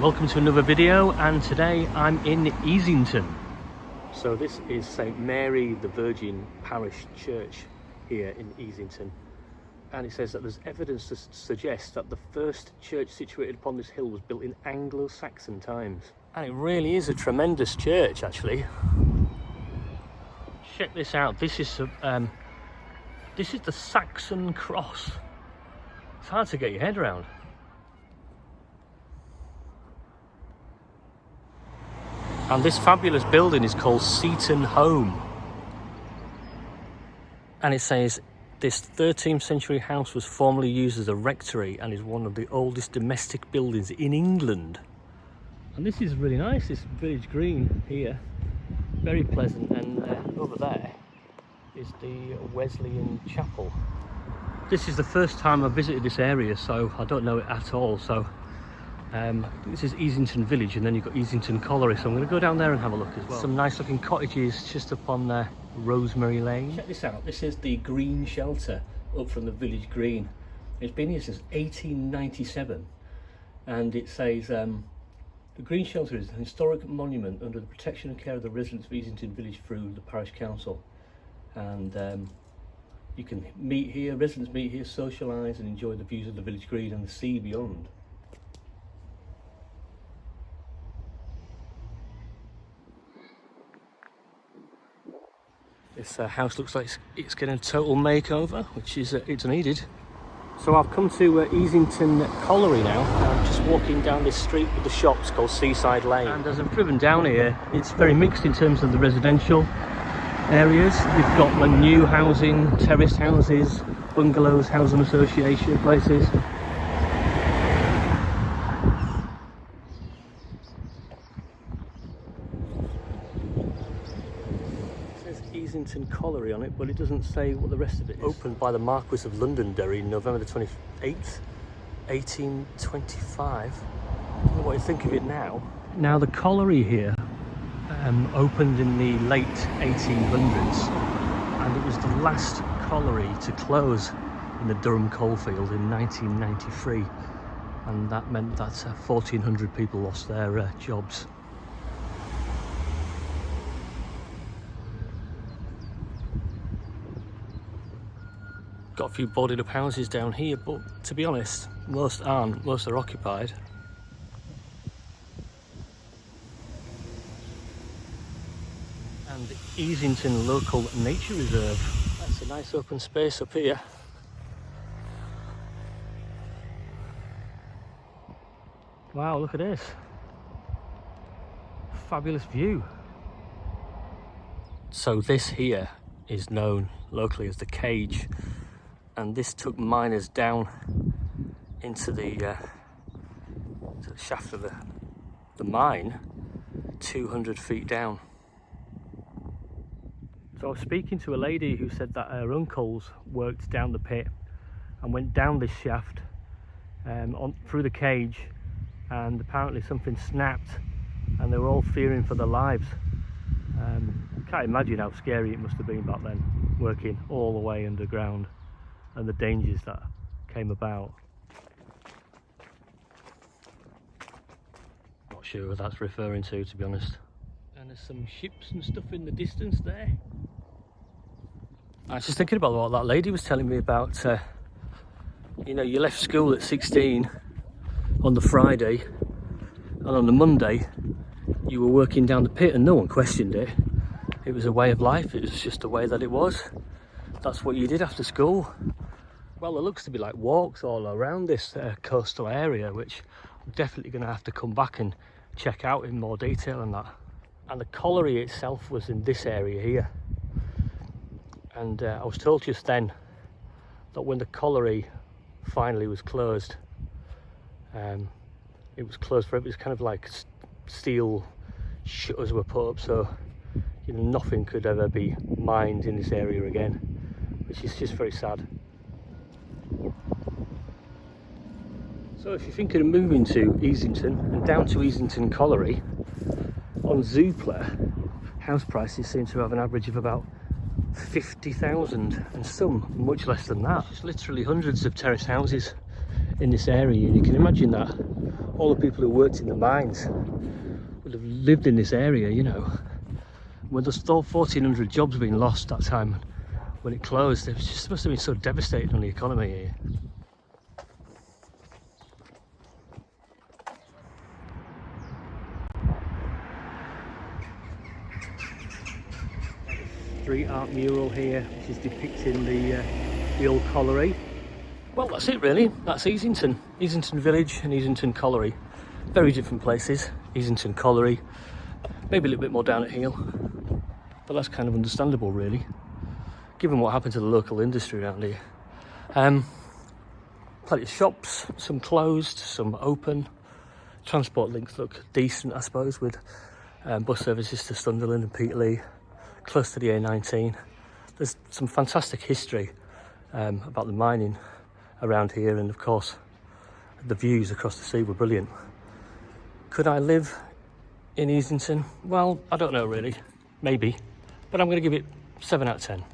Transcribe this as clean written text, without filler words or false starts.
Welcome to another video, and today I'm in Easington. So this is St Mary the Virgin Parish Church here in Easington, and it says that there's evidence to suggest that the first church situated upon this hill was built in Anglo-Saxon times. And it really is a tremendous church, actually. Check this out. This is the Saxon cross. It's hard to get your head around. And this fabulous building is called Seaton Home. And it says this 13th century house was formerly used as a rectory and is one of the oldest domestic buildings in England. And this is really nice, this village green here. Very pleasant. And over there is the Wesleyan Chapel. This is the first time I've visited this area, so I don't know it at all. So this is Easington Village, and then you've got Easington Colliery, so I'm going to go down there and have a look as well. Some nice looking cottages just up on Rosemary Lane. Check this out, this is the green shelter up from the village green. It's been here since 1897, and it says the green shelter is an historic monument under the protection and care of the residents of Easington Village through the parish council. And you can meet here, residents meet here, socialise and enjoy the views of the village green and the sea beyond. This house looks like it's getting a total makeover, which is it's needed. So I've come to Easington Colliery now. I'm just walking down this street with the shops called Seaside Lane. And as I've driven down here, it's very mixed in terms of the residential areas. You've got the new housing, terraced houses, bungalows, housing association places. Easington Colliery on it, but it doesn't say what the rest of it is. Opened by the Marquis of Londonderry in November the 28th, 1825. I don't know what you think of it now. Now the colliery here opened in the late 1800s, and it was the last colliery to close in the Durham coalfield in 1993, and that meant that 1,400 people lost their jobs. Got a few boarded up houses down here, but to be honest, most aren't. Most are occupied. And the Easington Local Nature Reserve. That's a nice open space up here. Wow, look at this. Fabulous view. So this here is known locally as the Cage. And this took miners down into the shaft of the mine, 200 feet down. So I was speaking to a lady who said that her uncles worked down the pit and went down this shaft through the Cage, and apparently something snapped and they were all fearing for their lives. I can't imagine how scary it must have been back then, working all the way underground, and the dangers that came about. Not sure what that's referring to be honest. And there's some ships and stuff in the distance there. I was just thinking about what that lady was telling me about. You know, you left school at 16 on the Friday, and on the Monday you were working down the pit, and no one questioned it. It was a way of life, it was just the way that it was. That's what you did after school. Well, there looks to be like walks all around this coastal area, which I'm definitely going to have to come back and check out in more detail and that. And the colliery itself was in this area here. And I was told just then that when the colliery finally was closed, it was closed for it was kind of like steel shutters were put up, so you know, nothing could ever be mined in this area again, which is just very sad. So if you're thinking of moving to Easington and down to Easington Colliery, on Zoopla, house prices seem to have an average of about 50,000, and some much less than that. There's literally hundreds of terraced houses in this area, and you can imagine that all the people who worked in the mines would have lived in this area, you know. When there's 1,400 jobs being lost that time when it closed, it just must have been so devastating on the economy here. Street art mural here, which is depicting the old colliery. Well, that's it really. That's Easington Village and Easington Colliery. Very different places. Easington Colliery, maybe a little bit more down at heel, but that's kind of understandable really, given what happened to the local industry around here. Plenty of shops, some closed, some open. Transport links look decent, I suppose, with bus services to Sunderland and Peterlee, close to the A19. There's some fantastic history about the mining around here, and of course the views across the sea were brilliant. Could I live in Easington? Well, I don't know really, maybe, but I'm going to give it 7 out of 10.